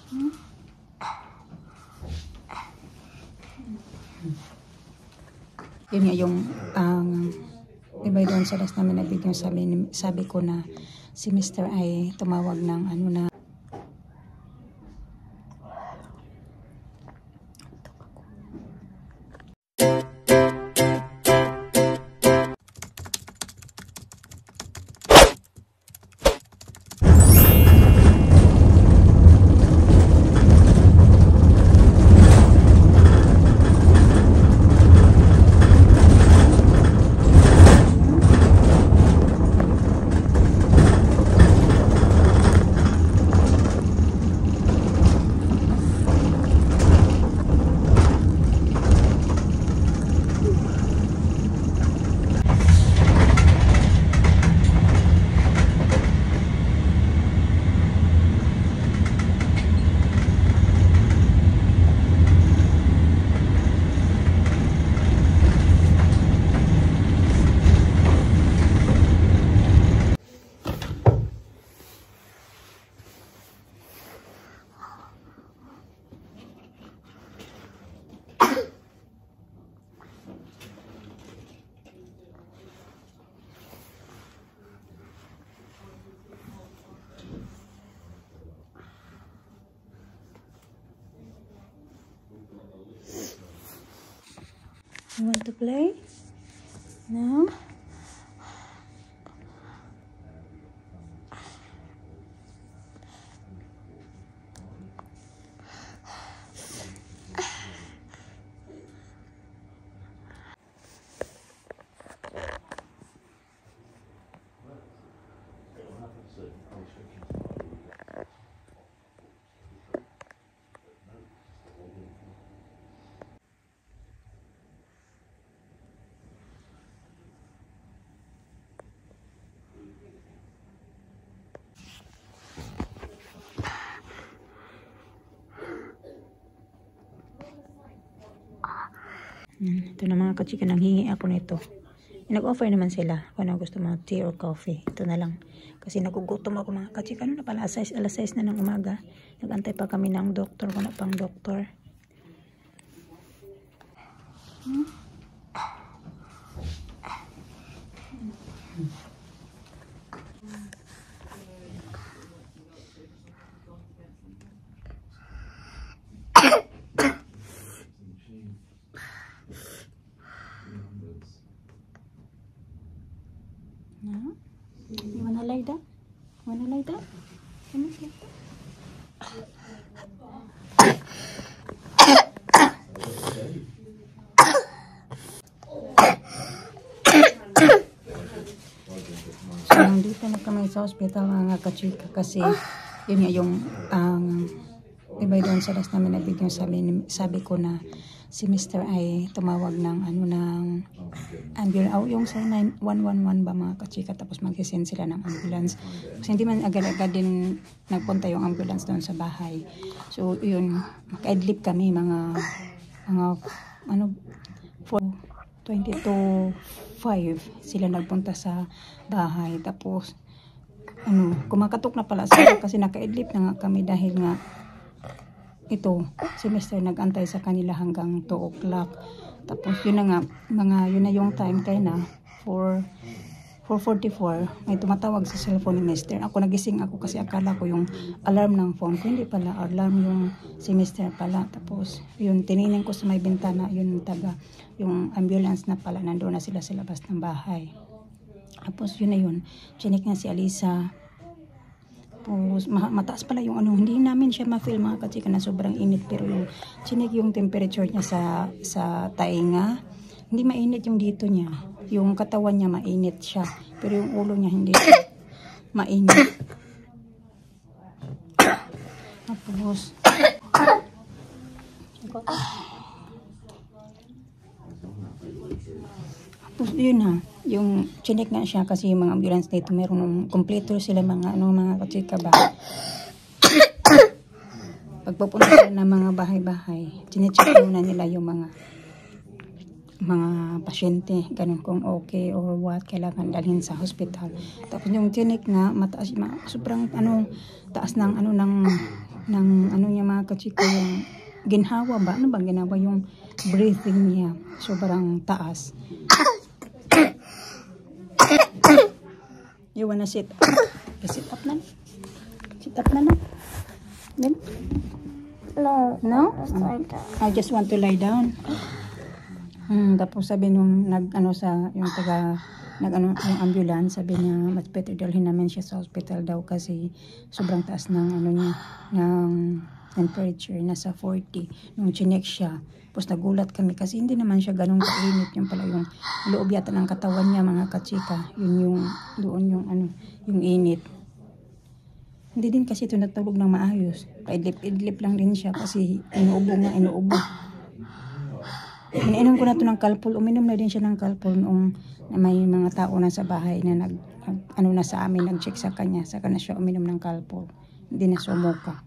Yun nga yung iba doon sa last namin na video, sabi ko na si Mr. ay tumawag ng ano na You want to play? No? Ito na mga kachika, nanghingi ako nito. Nag-offer naman sila kung ano gusto mo, tea or coffee. Ito na lang. Kasi nagugutom ako mga kachika. Ano na pala, alas 6 na ng umaga. Nag-antay pa kami ng doktor, kung ano pang doktor. No? You wanna lie down? Wanna lie down? Wanna lie down? So, nandito na kami sa hospital mga kachika kasi yun nga yung iba doon sa last namin na video, sabi ko na si Mr. ay tumawag ng ano ng ambulance, yung sa 911 ba mga kachika, tapos mag-send sila ng ambulance kasi hindi man agad-agad din nagpunta yung ambulance doon sa bahay. So yun, maka-idlip kami mga ano 20 to 5 sila nagpunta sa bahay, tapos ano, kumakatok na pala sila kasi naka-idlip na nga kami dahil nga ito, si Mr. nag-antay sa kanila hanggang 2 o'clock. Tapos yun na nga, yun na yung time kaya na 4:44, may tumatawag sa cellphone ni Mr. Ako nagising ako kasi akala ko yung alarm ng phone ko, hindi pala alarm yung si Mr. pala. Tapos yun, tiningnan ko sa may bintana, yun yung ambulance na pala, nandoon na sila sa labas ng bahay. Tapos yun na yun, chinik na si Alisa. Tapos mataas pala yung ano, hindi namin siya ma-feel mga kachika na sobrang init, pero yung chinik yung temperature niya sa tainga, hindi mainit yung dito niya, yung katawan niya mainit siya, pero yung ulo niya hindi mainit. Tapos yun na, yung chinek nga siya kasi yung mga ambulance dito meron kompleto sila mga mga kachika ba. Pagpupunta sila ng mga bahay-bahay, chinecheck muna nila yung mga pasyente, ganun, kung okay or what, kailangan dalhin sa hospital. Tapos yung chinek nga mataas, sobrang taas ng ng niya kachika yung ginhawa ba? Ano ba ginawa yung breathing niya? Sobrang taas. You wanna sit up? Sit up na. Sit up na. Then? No. No? Just like that. I just want to lie down. Tapos sabi nung yung ambulance, sabi niya mas better dalhin namin siya sa hospital daw kasi sobrang taas ng ng temperature, nasa 40 nung chinek siya. Tapos nagulat kami kasi hindi naman siya ganun kainit, yung pala yung loob yata ng katawan niya, mga kachika, yun yung doon yung init. Hindi din kasi ito natulog ng maayos, paidlip-idlip lang din siya kasi inuubo. Ininom ko na ito ng Calpol. Uminom na din siya ng Calpol noong may mga tao na sa bahay na na sa amin, nag-check sa kanya. Saka na siya uminom ng Calpol. Hindi na sumuka.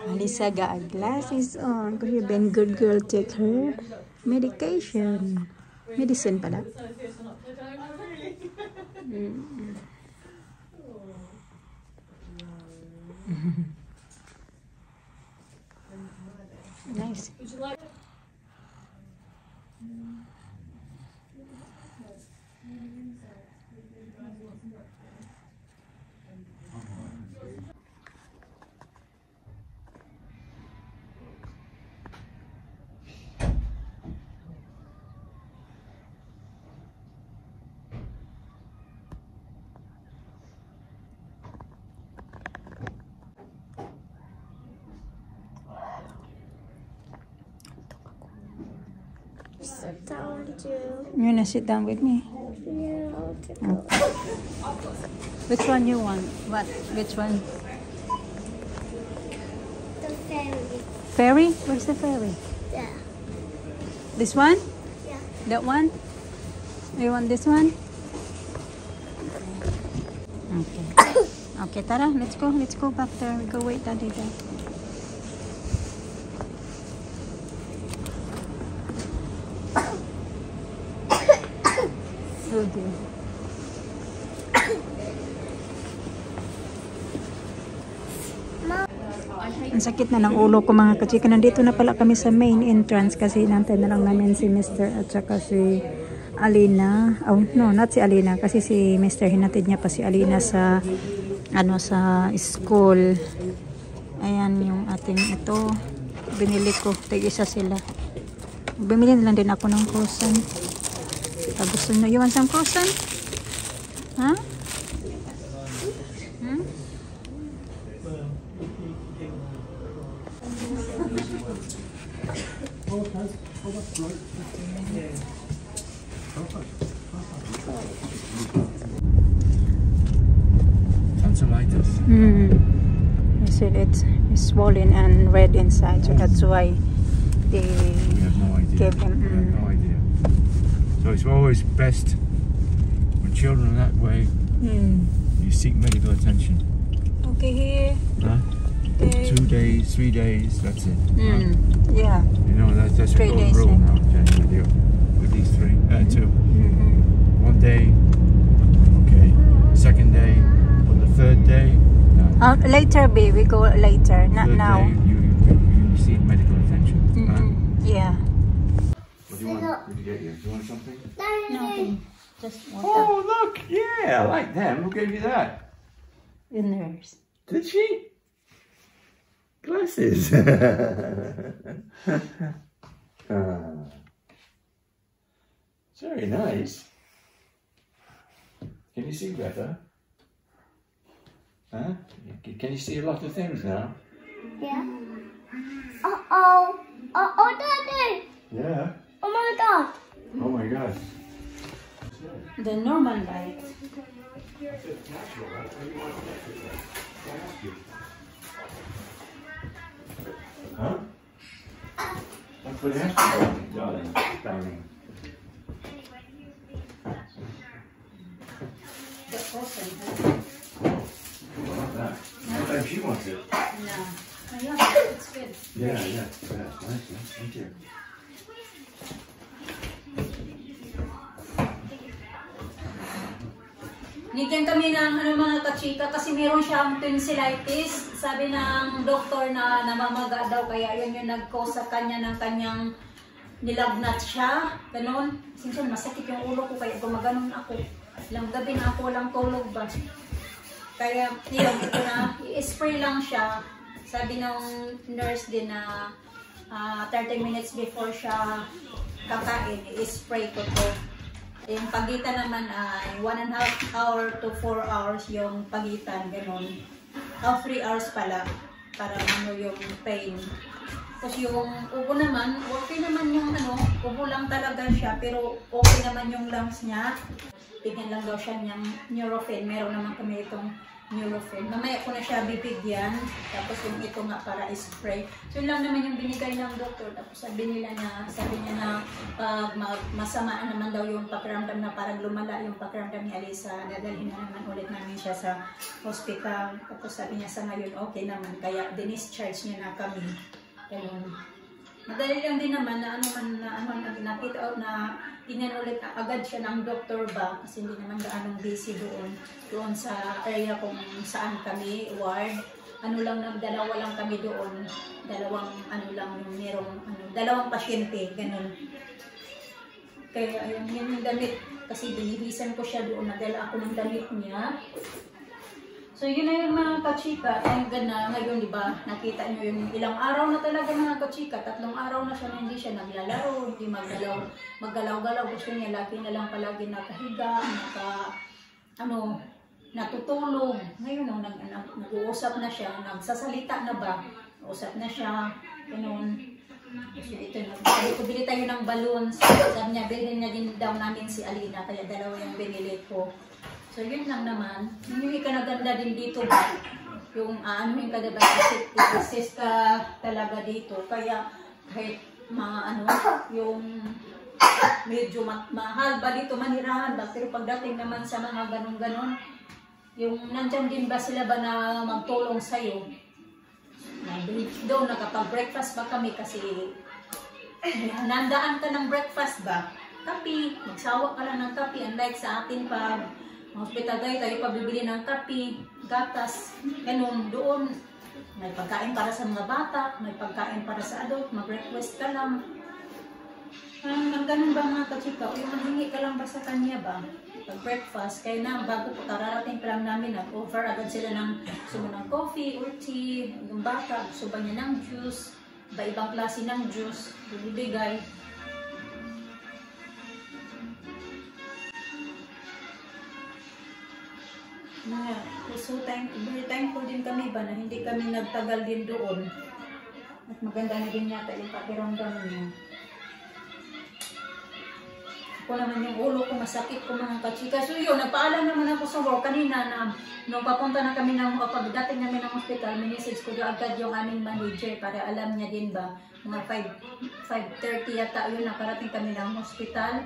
Alisa got glasses on. Could you been good girl take her medication? Medicine pala. Nice. Sit down with you. You wanna sit down with me? Yeah, I'll take Okay. Which one you want? What? Which one? the ferry. Ferry? Where's the ferry? Yeah. This one? Yeah. That one? You want this one? Okay. Okay, tara, let's go. Let's go back there. We go wait daddy there. Okay. Ang sakit na ng ulo ko, mga kachika. Nandito na pala kami sa main entrance kasi nantay na lang namin si Mr. at saka si Alina. Oh, no, not si Alina kasi si Mr. hinatid niya pa si Alina sa sa school. Ayan yung ating ito. Binili ko. Tig-isa sila. Bumili na lang din ako ng croissant. Gusto nyo, you want some croissant? Huh? Tonsillitis. They said it's swollen and red inside, so that's why they We have no idea. gave him. We have no idea. So it's always best when children are that way, you seek medical attention. Okay, here. Huh? Okay. 2 days, 3 days, that's it. Huh? Yeah. You know, that's a 3 golden days, rule yeah. now, Jenny, with these two. 1 day, okay. Second day, but the third day, no. Later, baby. Go later, not Third now. day, you seek medical attention. Huh? Yeah. What do you want me to get you? Do you want something? Nothing. Just water. Oh, look! Yeah, I like them. Who gave you that? The nurse. Did she? Glasses. It's very nice. Can you see better? Huh? Can you see a lot of things now? Yeah. Uh-oh. Uh-oh, Daddy. Yeah. Oh my God. Oh my God. The normal light. Huh? That's what it has to be, darling. She wants it. No. Yeah, it's good. Yeah, nice. Thank you. Nigyan kami ng mga kachika kasi meron siyang tonsillitis. Sabi ng doktor na namamaga daw kaya yun yung nag-cause sa kanya ng kanyang nilagnat siya. Ganon. Sinsan masakit yung ulo ko kaya gumaganon ako. Ilang gabi na ako walang tulog ba. Kaya yun, ito na, i-spray lang siya. Sabi ng nurse din na 30 minutes before siya kakain, i-spray ko to. Yung pagitan naman ay 1.5 hour to 4 hours yung pagitan, gano'n. 3 hours pala, para ano yung pain. Tapos yung ubo naman, okay naman yung ubo lang talaga siya, pero okay naman yung lungs niya. Bigyan lang daw siya niyang Nurofen, meron naman kami itong Nurofen. Mamaya ko na siya bibigyan, tapos yung ito nga para spray. So yun lang naman yung binigay ng doktor. Tapos sabi niya na pag masama naman daw yung pakiramdam na parang lumala yung pakiramdam ni Alisa, dadalhin na naman ulit namin siya sa hospital. Tapos sabi niya sa ngayon okay naman, kaya dinischarge niya na kami. Ganun. Madali lang din naman na nakita out na tingnan ulit agad siya ng doktor ba kasi hindi naman gaanong busy doon sa area kung saan kami ward. Dalawa lang kami doon. Dalawang pasyente, ganun. Kaya ayun, yun yung damit kasi binihisan ko siya doon, nadala ako ng damit niya. So yun na yung mga kachika, thank God na ngayon, di ba, nakita nyo yung ilang araw na talaga mga kachika, 3 araw na siya na hindi siya naglalaro, hindi maggalaw-galaw, gusto niya lagi na lang palagi nakahiga, natutulog. Ngayon nag-uusap na siya, nagsasalita na ba, usap na siya, ganoon. So ito, bili tayo ng balloons, sabi niya, bilhin niya din daw namin si Alina, kaya 2 yung binili ko. So yun lang naman, yung ikanaganda din dito ba, yung yung kasi ka talaga dito, kaya kahit yung medyo mahal ba dito, manirahan ba, pero pagdating naman sa mga ganon-ganon, yung nandyan din ba sila ba na magtulong sa'yo, doon nakapag-breakfast ba kami kasi nandaan ka ng breakfast ba, kape, magsawa ka lang ng kape, unlike sa atin pa, hospital tayo pabibili ng kape, gatas, ganun, doon. May pagkain para sa mga bata, may pagkain para sa adult, mag-request ka lang. Ganun ba mga kachika? O yung manghingi ka lang ba sa kanya ba? Pag-breakfast, kaya na bago po kararating pa lang namin, nag-offer agad sila ng gusto mo ng coffee or tea, yung bata, gusto ba niya ng juice, iba-ibang klase ng juice, bibigay. So very thankful din kami ba na hindi kami nagtagal din doon. At maganda na din yata yung pakiramdam niya. Ako naman yung ulo ko, masakit ko mga kachika. So yun, nagpaalam naman ako sa work kanina na nung papunta na kami pagdating namin ng hospital, minisage ko agad yung aming manager para alam niya din ba. Mga 5:30 yata yun, nakarating kami ng hospital.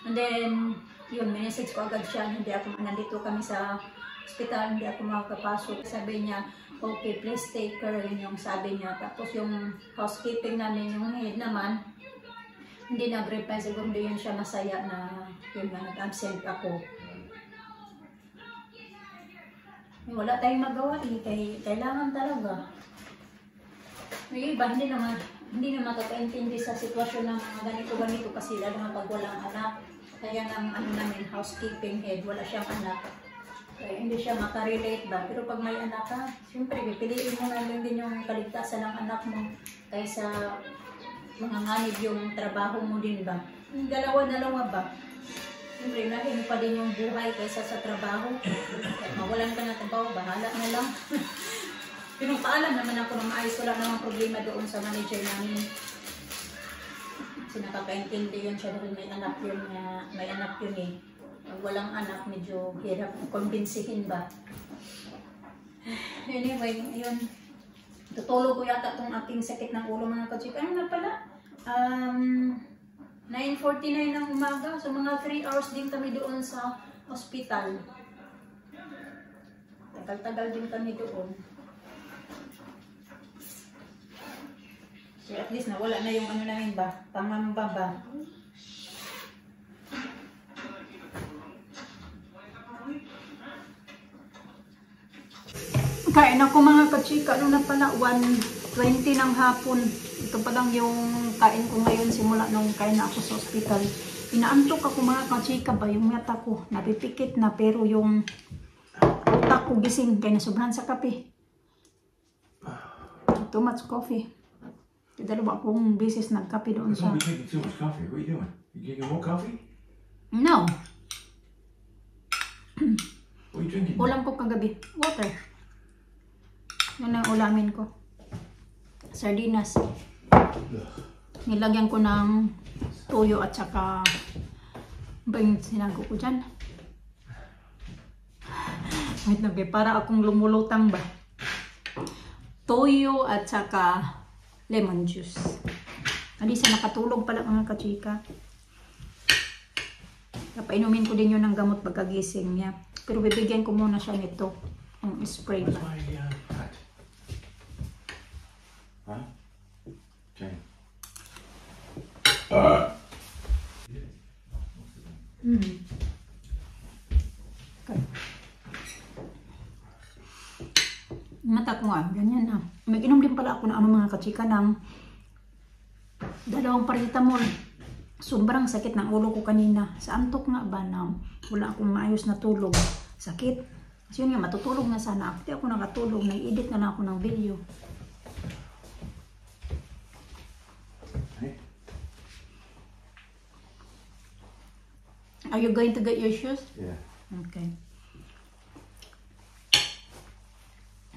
And then, yun, minisage ko agad siya. Nandito kami sa hospital, hindi ako makakapasok. Sabi niya, okay, please take care, yun yung sabi niya. Tapos yung housekeeping namin, yung head naman, hindi nag-reply. Siguro hindi yun siya masaya na yun nga, nag-absent ako. Wala tayong magawa kailangan talaga. May iba, hindi naman kakaintindi sa sitwasyon ng mga ganito kasi lalo na pag walang anak. Kaya ng namin, housekeeping head, wala siyang anak. Kaya hindi siya makarelate ba. Pero pag may anak ka, siyempre, pipiliin mo na lang din yung kaligtasan ng anak mo kaysa mga nganib yung trabaho mo din ba. Yung dalawa ba. Siyempre, nahin pa din yung buhay kaysa sa trabaho. Kaya mawalan ka na trabaho, bahala na lang. Pinupaalam naman ako ng maayos, wala namang problema doon sa manager namin. Kasi nakakaintindi yun siya dahil may anak yun eh. Pag walang anak, medyo hirap kumbinsihin ba. Anyway, yun. Tutulog ko yata itong aking sakit ng ulo mga kachika. Ano na pala? 9:49 ng umaga. So mga 3 hours din kami doon sa hospital. Tagal-tagal din kami doon. So at least nawala na yung namin ba? Pangamba ba? Kain ako mga kachika. Ano na pala? 1:20 ng hapon. Ito pa lang yung kain ko ngayon simula nung kain na ako sa hospital. Inaantok ako mga kachika ba? Yung mata ko napipikit na pero yung utak ko gising kaya nasobrahan sa kape. Too much coffee. Dalawa akong beses nagkape doon sa... You're taking too much coffee. What are you doing? You getting more coffee? No. What are you drinking? Ulam ko kagabi. Water. Yan ang ulamin ko. Sardinas. Nilagyan ko ng toyo at saka ba yung sinago ko dyan? Wait na, para akong lumulutang ba? Toyo at saka lemon juice. Alisa, nakatulog pala mga kachika. Napainumin ko din yun ng gamot pagkagising niya. Pero bibigyan ko muna siya nito. Ang spray ba? Hat. Huh? Okay. Okay. Mata ko nga, ganyan na. May inom din pala ako ng mga kachika ng 2 paracetamol. Sobrang sakit ng ulo ko kanina. Sa antok nga ba na wala akong maayos na tulog. Sakit. Kasi yun nga, matutulog na sana ako. Hindi ako nakatulog. Nag-edit na lang ako ng video. Hey. Are you going to get your shoes? Yeah. Okay.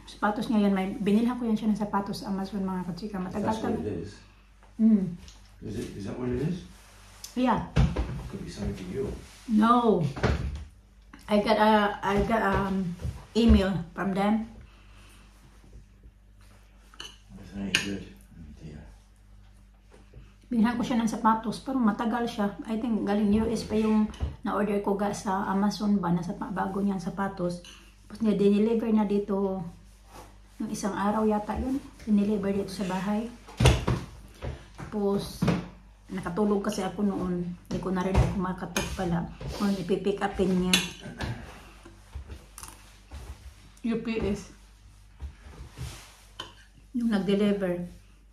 Sapatos niya yan. Binilhan ko yan siya ng sapatos sa Amazon mga kachika. Matagal That's what tagal. it is. Is that what it is? Yeah. Could be something for you. No. I got email from them. That's not good. Oh dear. Binilhan ko siya ng sapatos, pero matagal siya. I think galing US pa yung na-order ko sa Amazon ba, nasa bago niyang sapatos. Tapos dineliver na dito yung isang araw yata yun. Dineliver dito sa bahay. Tapos nakatulog kasi ako noon. Hindi ko na rin ako makatok pala. Kung ipipick upin niya. UPS. Yung nag-deliver.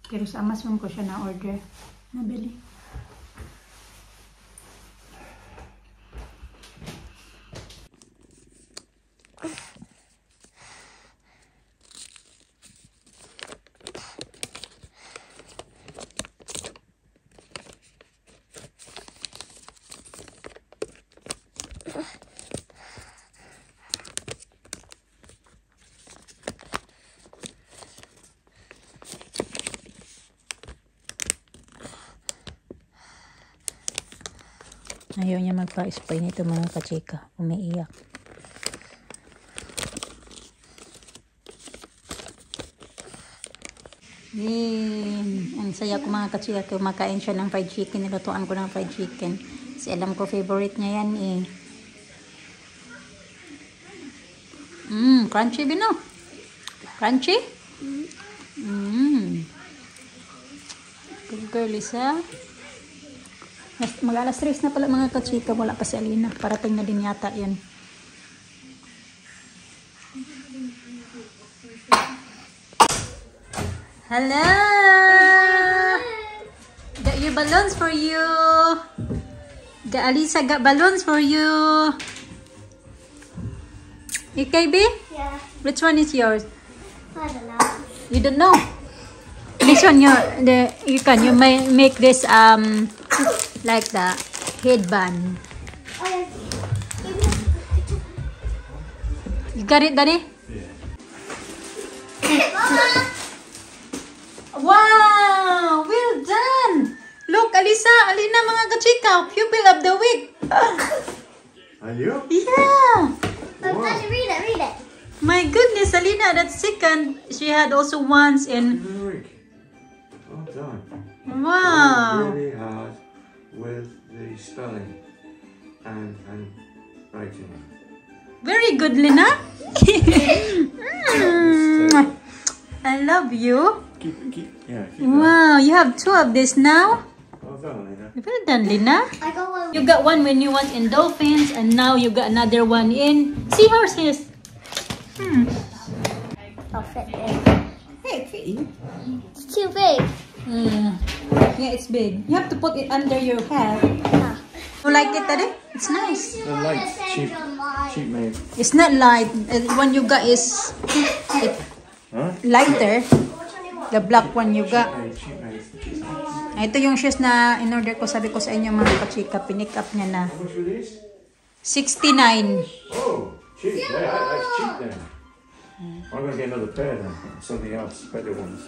Pero sa Amazon ko siya na-order. Nabili. Ayaw niya magpa-spray nito mga kachika. Umiiyak. Ang saya ko mga kachika. Kumakain siya ng fried chicken. Nilutuan ko ng fried chicken. Kasi alam ko favorite niya yan eh. Crunchy bino. Crunchy? Good girl, Lisa. Mag-alas 3 na pala mga kachika. Wala pa si Alina. Parating na din yata yun. Hello! Got your balloons for you. Got Alisa got balloons for you. You KB? Yeah. Which one is yours? I don't know. You don't know? This one you may make this like the headband. Oh, yeah. You got it, Daddy? Wow! Well done! Look, Alina mga kachika, pupil of the week. Are you? Yeah! Oh, Daddy, read it, read it. My goodness, Alina, that's second. She had also once in... Very well done. Wow! Really hard with the spelling and writing. Very good, Lina. I love you. Keep Wow, you have 2 of this now. Well done, Lena. Well done, Lina. I got one. You got one when you was in dolphins, and now you got another one in seahorses. fit in. Hey, it fit you. It's too big. Yeah, it's big. You have to put it under your head. Ah. You like it, Daddy? It's nice. The light, cheap made. It's not light. One you got is Huh? lighter. The black one you got. Cheap made. Ito yung shoes na in-order ko. Sabi ko sa inyo mga kachika, pinick up niya na. How much were these? 69. Oh, cheap. Yeah, that's cheap then. I'm gonna get another pair then. Something else, better ones.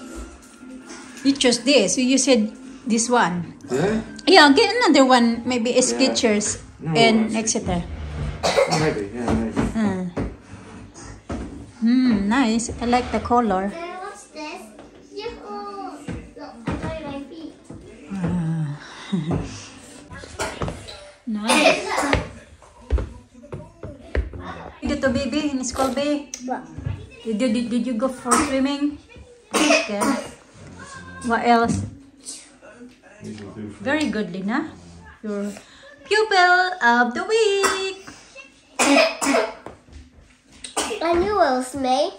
You chose this. You said this one. Yeah? Yeah, get another one. Maybe Skechers No, and that's- etc. Oh, maybe. Yeah, maybe. Nice. I like the color. Then what's this? Yoo-hoo! Look, I'm showing my feet. Nice. Dito baby in school baby. What? Did you go for swimming? Okay. What else? These will do for Very good, Lina. Your pupil of the week. I knew it was me.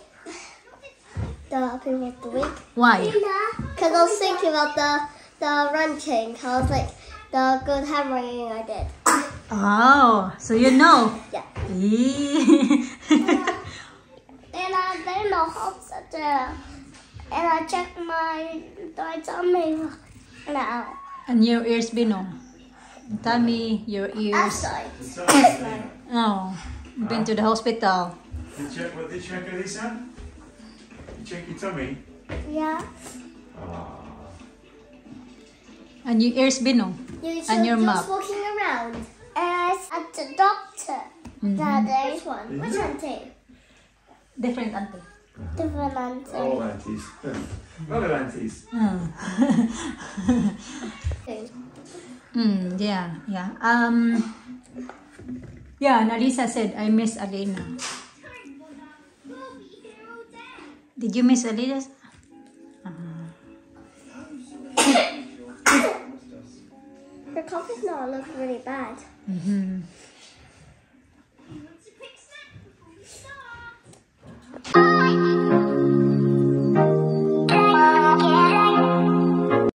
The people of the week. Why? Because I was thinking about the ranching. I was like, the good hammering I did. Oh, so you know. Yeah. And I then the hops at the, and I checked my tummy and out. And your ears bino. Tummy, your ears. Outside. Oh, been to the hospital. Did you check Elisa? You check your tummy? Yeah. And your ears bino. You And your just mouth. walking around. And I was at the doctor. There's one. Which auntie? Different auntie. Different auntie. All aunties. Lot of aunties. Yeah. Yeah, Nalisa said, I miss Alina. Did you miss Alina? The coffee's not look really bad.